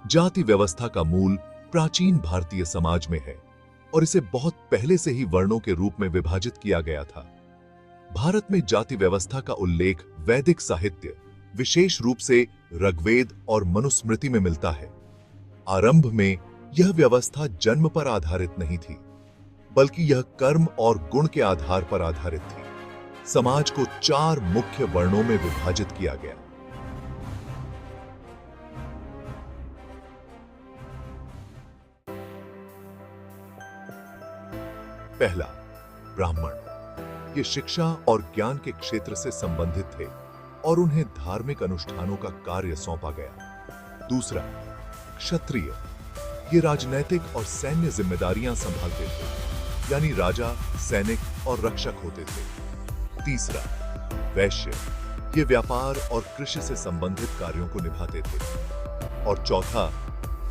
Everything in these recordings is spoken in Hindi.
जाति व्यवस्था का मूल प्राचीन भारतीय समाज में है और इसे बहुत पहले से ही वर्णों के रूप में विभाजित किया गया था। भारत में जाति व्यवस्था का उल्लेख वैदिक साहित्य, विशेष रूप से ऋग्वेद और मनुस्मृति में मिलता है। आरंभ में यह व्यवस्था जन्म पर आधारित नहीं थी, बल्कि यह कर्म और गुण के आधार पर आधारित थी। समाज को 4 मुख्य वर्णों में विभाजित किया गया। पहला, ब्राह्मण। ये शिक्षा और ज्ञान के क्षेत्र से संबंधित थे और उन्हें धार्मिक अनुष्ठानों का कार्य सौंपा गया। दूसरा, क्षत्रिय। ये राजनैतिक और सैन्य जिम्मेदारियां संभालते थे, यानी राजा, सैनिक और रक्षक होते थे। तीसरा, वैश्य। ये व्यापार और कृषि से संबंधित कार्यों को निभाते थे। और चौथा,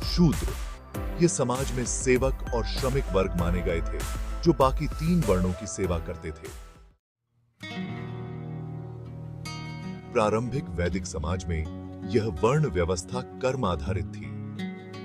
शूद्र। ये समाज में सेवक और श्रमिक वर्ग माने गए थे, जो बाकी 3 वर्णों की सेवा करते थे। प्रारंभिक वैदिक समाज में यह वर्ण व्यवस्था कर्म आधारित थी।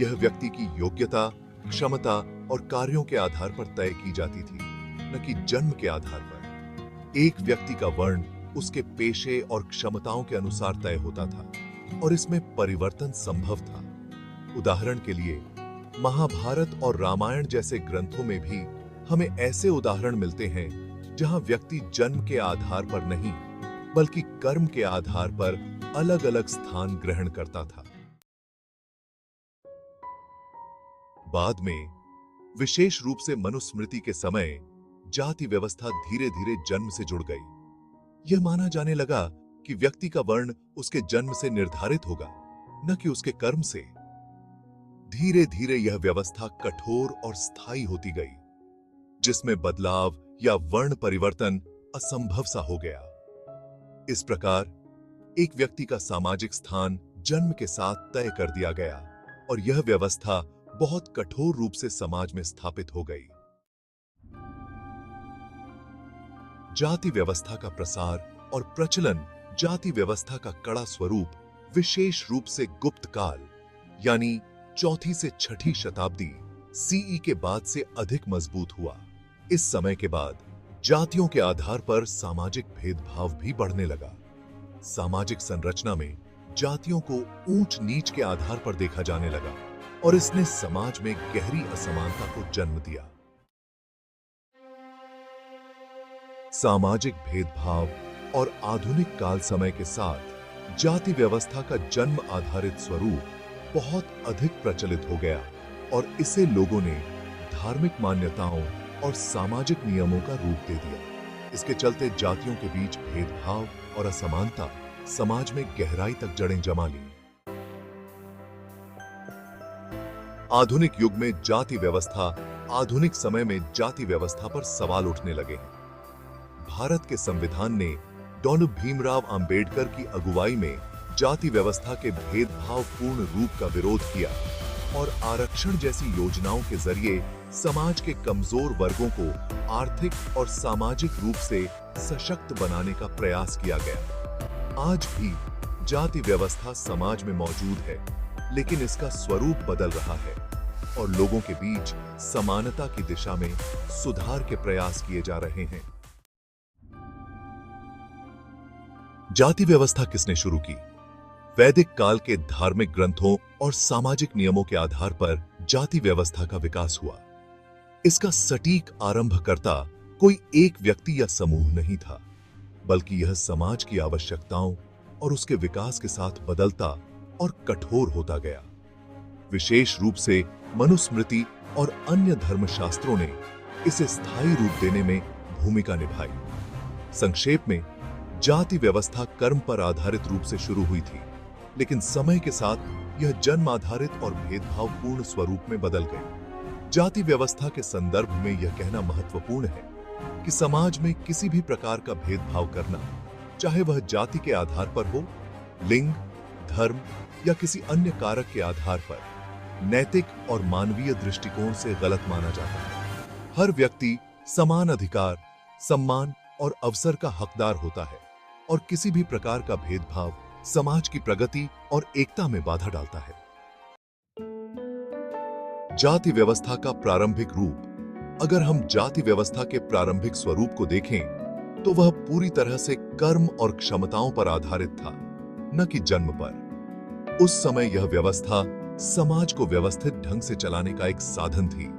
यह व्यक्ति की योग्यता, क्षमता और कार्यों के आधार पर तय की जाती थी, न कि जन्म के आधार पर। एक व्यक्ति का वर्ण उसके पेशे और क्षमताओं के अनुसार तय होता था और इसमें परिवर्तन संभव था। उदाहरण के लिए, महाभारत और रामायण जैसे ग्रंथों में भी हमें ऐसे उदाहरण मिलते हैं जहां व्यक्ति जन्म के आधार पर नहीं, बल्कि कर्म के आधार पर अलग-अलग स्थान ग्रहण करता था। बाद में, विशेष रूप से मनुस्मृति के समय, जाति व्यवस्था धीरे-धीरे जन्म से जुड़ गई। यह माना जाने लगा कि व्यक्ति का वर्ण उसके जन्म से निर्धारित होगा, न कि उसके कर्म से। धीरे-धीरे यह व्यवस्था कठोर और स्थायी होती गई, जिसमें बदलाव या वर्ण परिवर्तन असंभव सा हो गया। इस प्रकार एक व्यक्ति का सामाजिक स्थान जन्म के साथ तय कर दिया गया और यह व्यवस्था बहुत कठोर रूप से समाज में स्थापित हो गई। जाति व्यवस्था का प्रसार और प्रचलन। जाति व्यवस्था का कड़ा स्वरूप विशेष रूप से गुप्त काल, यानी 4वीं से 6वीं शताब्दी सीई के बाद से अधिक मजबूत हुआ। इस समय के बाद जातियों के आधार पर सामाजिक भेदभाव भी बढ़ने लगा। सामाजिक संरचना में जातियों को ऊंच नीच के आधार पर देखा जाने लगा और इसने समाज में गहरी असमानता को जन्म दिया। सामाजिक भेदभाव और आधुनिक काल समय के साथ जाति व्यवस्था का जन्म आधारित स्वरूप बहुत अधिक प्रचलित हो गया और इसे लोगों ने धार्मिक मान्यताओं और सामाजिक नियमों का रूप दे दिया। इसके चलते जातियों के बीच भेदभाव और असमानता समाज में गहराई तक जड़ें जमा ली। आधुनिक युग में जाति व्यवस्था आधुनिक समय में जाति व्यवस्था पर सवाल उठने लगे हैं। भारत के संविधान ने डॉ. भीमराव अंबेडकर की अगुवाई में जाति व्यवस्था के भेदभावपूर्ण रूप का विरोध किया और आरक्षण जैसी योजनाओं के जरिए समाज के कमजोर वर्गों को आर्थिक और सामाजिक रूप से सशक्त बनाने का प्रयास किया गया। आज भी जाति व्यवस्था समाज में मौजूद है, लेकिन इसका स्वरूप बदल रहा है और लोगों के बीच समानता की दिशा में सुधार के प्रयास किए जा रहे हैं। जाति व्यवस्था किसने शुरू की? वैदिक काल के धार्मिक ग्रंथों और सामाजिक नियमों के आधार पर जाति व्यवस्था का विकास हुआ। इसका सटीक आरंभकर्ता कोई एक व्यक्ति या समूह नहीं था, बल्कि यह समाज की आवश्यकताओं और उसके विकास के साथ बदलता और कठोर होता गया। विशेष रूप से मनुस्मृति और अन्य धर्मशास्त्रों ने इसे स्थायी रूप देने में भूमिका निभाई। संक्षेप में, जाति व्यवस्था कर्म पर आधारित रूप से शुरू हुई थी, लेकिन समय के साथ यह जन्म आधारित और भेदभावपूर्ण स्वरूप में बदल गई। जाति व्यवस्था के संदर्भ में यह कहना महत्वपूर्ण है कि समाज में किसी भी प्रकार का भेदभाव करना, चाहे वह जाति के आधार पर हो, लिंग, धर्म या किसी अन्य कारक के आधार पर, नैतिक और मानवीय दृष्टिकोण से गलत माना जाता है। हर व्यक्ति समान अधिकार, सम्मान और अवसर का हकदार होता है और किसी भी प्रकार का भेदभाव समाज की प्रगति और एकता में बाधा डालता है। जाति व्यवस्था का प्रारंभिक रूप। अगर हम जाति व्यवस्था के प्रारंभिक स्वरूप को देखें तो वह पूरी तरह से कर्म और क्षमताओं पर आधारित था, न कि जन्म पर। उस समय यह व्यवस्था समाज को व्यवस्थित ढंग से चलाने का एक साधन थी,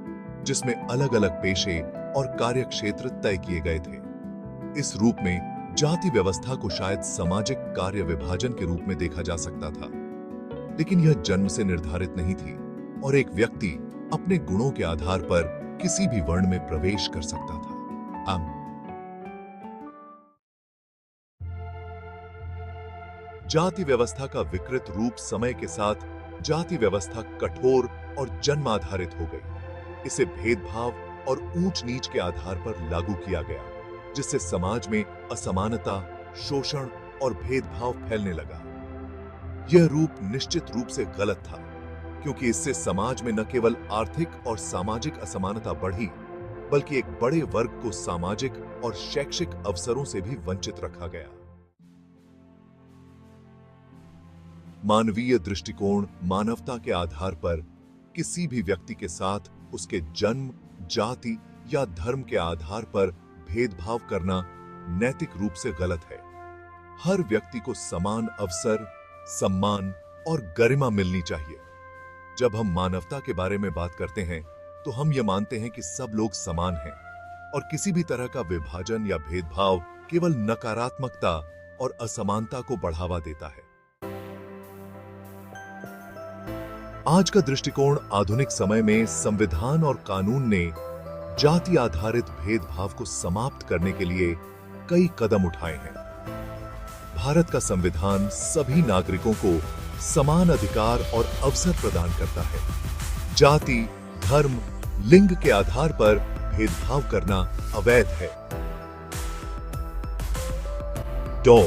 जिसमें अलग अलग पेशे और कार्यक्षेत्र तय किए गए थे। इस रूप में जाति व्यवस्था को शायद सामाजिक कार्य विभाजन के रूप में देखा जा सकता था, लेकिन यह जन्म से निर्धारित नहीं थी और एक व्यक्ति अपने गुणों के आधार पर किसी भी वर्ण में प्रवेश कर सकता था। जाति व्यवस्था का विकृत रूप समय के साथ जाति व्यवस्था कठोर और जन्म आधारित हो गई। इसे भेदभाव और ऊंच नीच के आधार पर लागू किया गया, जिससे समाज में असमानता, शोषण और भेदभाव फैलने लगा। यह रूप निश्चित रूप से गलत था, क्योंकि इससे समाज में न केवल आर्थिक और सामाजिक असमानता बढ़ी, बल्कि एक बड़े वर्ग को सामाजिक और शैक्षिक अवसरों से भी वंचित रखा गया। मानवीय दृष्टिकोण मानवता के आधार पर किसी भी व्यक्ति के साथ उसके जन्म, जाति या धर्म के आधार पर भेदभाव करना नैतिक रूप से गलत है। हर व्यक्ति को समान अवसर, सम्मान और गरिमा मिलनी चाहिए। जब हम मानवता के बारे में बात करते हैं तो हम यह मानते हैं कि सब लोग समान हैं और किसी भी तरह का विभाजन या भेदभाव केवल नकारात्मकता और असमानता को बढ़ावा देता है। आज का दृष्टिकोण आधुनिक समय में संविधान और कानून ने जाति आधारित भेदभाव को समाप्त करने के लिए कई कदम उठाए हैं। भारत का संविधान सभी नागरिकों को समान अधिकार और अवसर प्रदान करता है। जाति, धर्म, लिंग के आधार पर भेदभाव करना अवैध है। डॉ.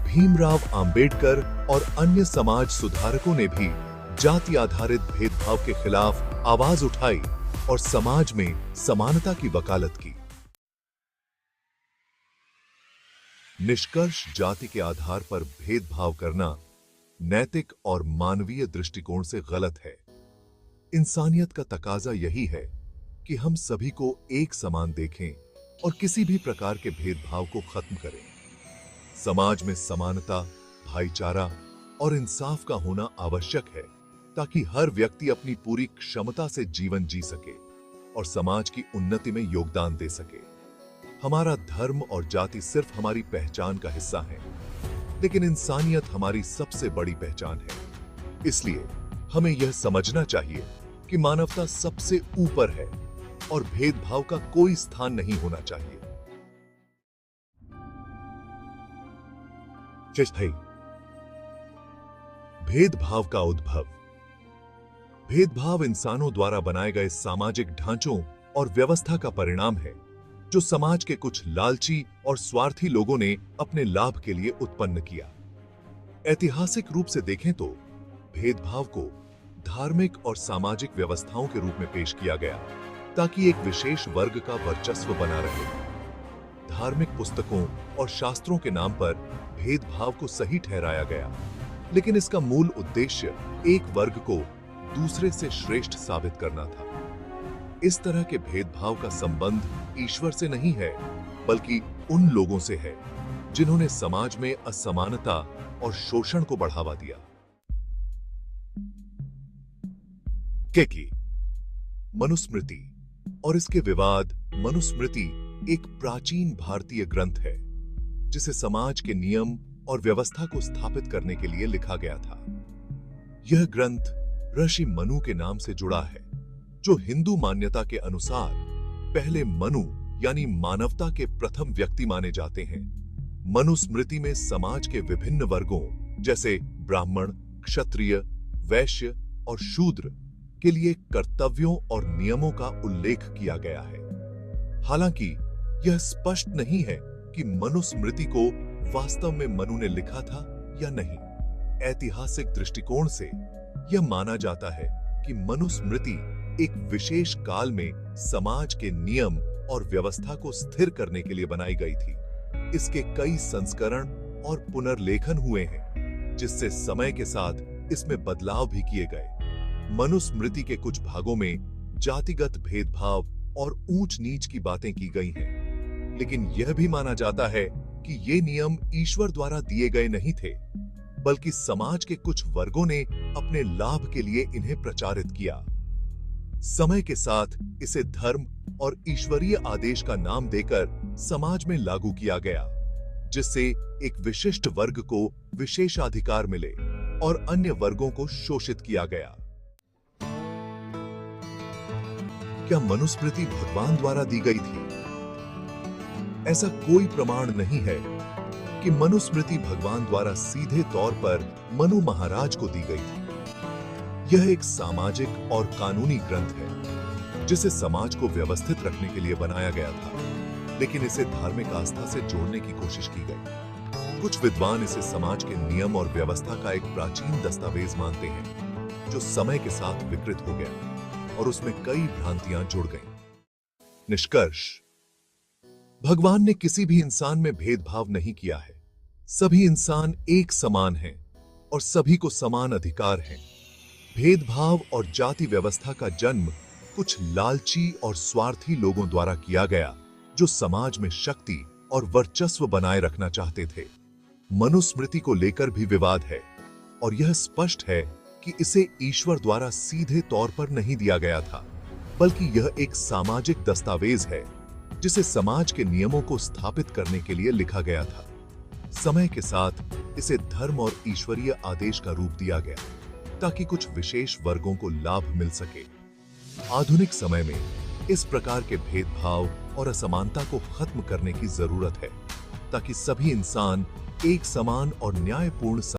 भीमराव अंबेडकर और अन्य समाज सुधारकों ने भी जाति आधारित भेदभाव के खिलाफ आवाज उठाई और समाज में समानता की वकालत की। निष्कर्ष, जाति के आधार पर भेदभाव करना नैतिक और मानवीय दृष्टिकोण से गलत है। इंसानियत का तकाजा यही है कि हम सभी को एक समान देखें और किसी भी प्रकार के भेदभाव को खत्म करें। समाज में समानता, भाईचारा और इंसाफ का होना आवश्यक है, ताकि हर व्यक्ति अपनी पूरी क्षमता से जीवन जी सके और समाज की उन्नति में योगदान दे सके। हमारा धर्म और जाति सिर्फ हमारी पहचान का हिस्सा है, लेकिन इंसानियत हमारी सबसे बड़ी पहचान है। इसलिए हमें यह समझना चाहिए कि मानवता सबसे ऊपर है और भेदभाव का कोई स्थान नहीं होना चाहिए। भेदभाव का उद्भव। भेदभाव इंसानों द्वारा बनाए गए सामाजिक ढांचों और व्यवस्था का परिणाम है, जो समाज के कुछ लालची और स्वार्थी लोगों ने अपने लाभ के लिए उत्पन्न किया। ऐतिहासिक रूप से देखें तो भेदभाव को धार्मिक और सामाजिक व्यवस्थाओं के रूप में पेश किया गया, ताकि एक विशेष वर्ग का वर्चस्व बना रहे। धार्मिक पुस्तकों और शास्त्रों के नाम पर भेदभाव को सही ठहराया गया, लेकिन इसका मूल उद्देश्य एक वर्ग को दूसरे से श्रेष्ठ साबित करना था। इस तरह के भेदभाव का संबंध ईश्वर से नहीं है, बल्कि उन लोगों से है जिन्होंने समाज में असमानता और शोषण को बढ़ावा दिया। केकी मनुस्मृति और इसके विवाद। मनुस्मृति एक प्राचीन भारतीय ग्रंथ है, जिसे समाज के नियम और व्यवस्था को स्थापित करने के लिए लिखा गया था। यह ग्रंथ ऋषि मनु के नाम से जुड़ा है, जो हिंदू मान्यता के अनुसार पहले मनु यानी मानवता के प्रथम व्यक्ति माने जाते हैं। मनुस्मृति में समाज के विभिन्न वर्गों जैसे ब्राह्मण, क्षत्रिय, वैश्य और शूद्र के लिए कर्तव्यों और नियमों का उल्लेख किया गया है। हालांकि यह स्पष्ट नहीं है कि मनुस्मृति को वास्तव में मनु ने लिखा था या नहीं। ऐतिहासिक दृष्टिकोण से यह माना जाता है कि मनुस्मृति एक विशेष काल में समाज के नियम और व्यवस्था को स्थिर करने के लिए बनाई गई थी। इसके कई संस्करण और पुनर्लेखन हुए हैं, जिससे समय के साथ इसमें बदलाव भी किए गए। मनुस्मृति के कुछ भागों में जातिगत भेदभाव और ऊंच नीच की बातें की गई हैं, लेकिन यह भी माना जाता है कि ये नियम ईश्वर द्वारा दिए गए नहीं थे, बल्कि समाज के कुछ वर्गों ने अपने लाभ के लिए इन्हें प्रचारित किया। समय के साथ इसे धर्म और ईश्वरीय आदेश का नाम देकर समाज में लागू किया गया, जिससे एक विशिष्ट वर्ग को विशेषाधिकार मिले और अन्य वर्गों को शोषित किया गया। क्या मनुस्मृति भगवान द्वारा दी गई थी? ऐसा कोई प्रमाण नहीं है कि मनुस्मृति भगवान द्वारा सीधे तौर पर मनु महाराज को दी गई थी। यह एक सामाजिक और कानूनी ग्रंथ है जिसे समाज को व्यवस्थित रखने के लिए बनाया गया था, लेकिन इसे धार्मिक आस्था से जोड़ने की कोशिश की गई। कुछ विद्वान इसे समाज के नियम और व्यवस्था का एक प्राचीन दस्तावेज मानते हैं जो समय के साथ विकृत हो गया और उसमें कई भ्रांतियां जुड़ गईं। निष्कर्ष: भगवान ने किसी भी इंसान में भेदभाव नहीं किया है। सभी इंसान एक समान हैं और सभी को समान अधिकार हैं। भेदभाव और जाति व्यवस्था का जन्म कुछ लालची और स्वार्थी लोगों द्वारा किया गया जो समाज में शक्ति और वर्चस्व बनाए रखना चाहते थे। मनुस्मृति को लेकर भी विवाद है और यह स्पष्ट है कि इसे ईश्वर द्वारा सीधे तौर पर नहीं दिया गया था, बल्कि यह एक सामाजिक दस्तावेज है जिसे समाज के नियमों को स्थापित करने के लिए लिखा गया था। समय के साथ इसे धर्म और ईश्वरीय आदेश का रूप दिया गया ताकि कुछ विशेष वर्गों को लाभ मिल सके। आधुनिक समय में इस प्रकार के भेदभाव और असमानता को खत्म करने की जरूरत है ताकि सभी इंसान एक समान और न्यायपूर्ण